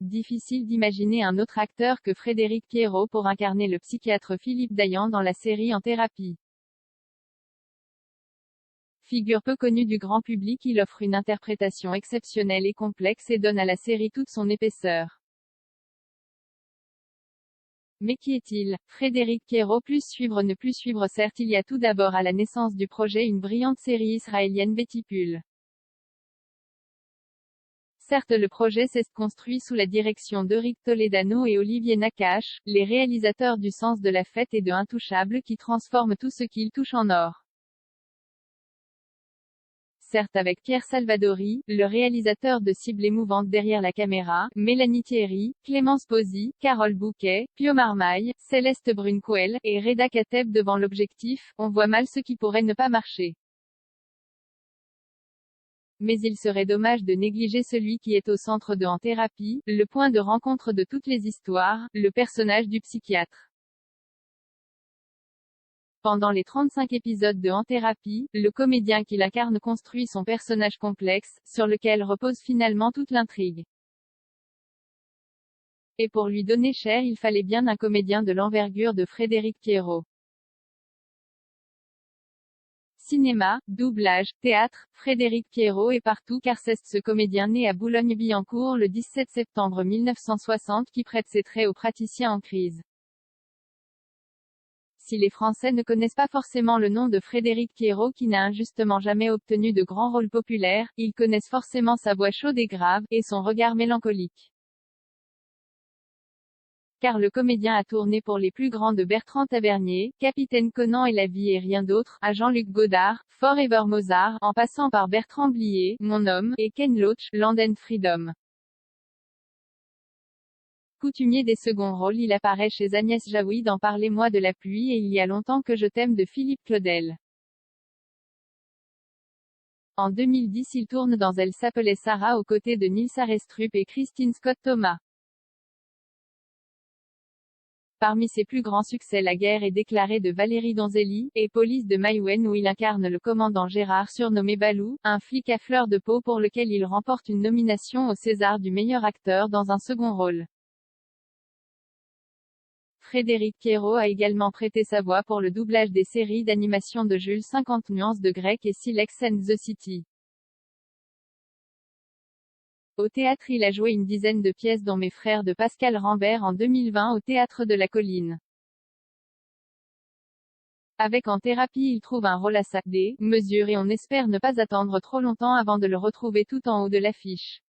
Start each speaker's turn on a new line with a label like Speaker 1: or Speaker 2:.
Speaker 1: Difficile d'imaginer un autre acteur que Frédéric Pierrot pour incarner le psychiatre Philippe Dayan dans la série En thérapie. Figure peu connue du grand public, il offre une interprétation exceptionnelle et complexe et donne à la série toute son épaisseur. Mais qui est-il? Frédéric Pierrot plus suivre ne plus suivre. Certes, il y a tout d'abord à la naissance du projet une brillante série israélienne Bétipul. Certes, le projet s'est construit sous la direction d'Eric Toledano et Olivier Nakache, les réalisateurs du Sens de la fête et de Intouchables qui transforment tout ce qu'ils touchent en or. Certes, avec Pierre Salvadori, le réalisateur de Cibles émouvantes derrière la caméra, Mélanie Thierry, Clémence Posy, Carole Bouquet, Pio Marmaille, Céleste Bruncoel, et Reda Kateb devant l'objectif, on voit mal ce qui pourrait ne pas marcher. Mais il serait dommage de négliger celui qui est au centre de En thérapie, le point de rencontre de toutes les histoires, le personnage du psychiatre. Pendant les 35 épisodes de En thérapie, le comédien qui l'incarne construit son personnage complexe, sur lequel repose finalement toute l'intrigue. Et pour lui donner chair, il fallait bien un comédien de l'envergure de Frédéric Pierrot. Cinéma, doublage, théâtre, Frédéric Pierrot est partout car c'est ce comédien né à Boulogne-Billancourt le 17 septembre 1960 qui prête ses traits aux praticiens en crise. Si les Français ne connaissent pas forcément le nom de Frédéric Pierrot qui n'a injustement jamais obtenu de grands rôles populaires, ils connaissent forcément sa voix chaude et grave, et son regard mélancolique. Car le comédien a tourné pour les plus grands de Bertrand Tavernier, Capitaine Conan et La vie et rien d'autre, à Jean-Luc Godard, Forever Mozart, en passant par Bertrand Blier, Mon homme, et Ken Loach, Land and Freedom. Coutumier des seconds rôles, il apparaît chez Agnès Jaoui dans Parlez-moi de la pluie et Il y a longtemps que je t'aime de Philippe Claudel. En 2010, il tourne dans Elle s'appelait Sarah aux côtés de Nils Arestrup et Christine Scott Thomas. Parmi ses plus grands succès, La guerre est déclarée de Valérie Donzelli, et Police de Maïwenn où il incarne le commandant Gérard surnommé Balou, un flic à fleur de peau pour lequel il remporte une nomination au César du meilleur acteur dans un second rôle. Frédéric Pierrot a également prêté sa voix pour le doublage des séries d'animation de Jules 50 nuances de grec et Silex and the City. Au théâtre, il a joué une dizaine de pièces dont Mes frères de Pascal Rambert en 2020 au Théâtre de la Colline. Avec En thérapie, il trouve un rôle à sa mesure et on espère ne pas attendre trop longtemps avant de le retrouver tout en haut de l'affiche.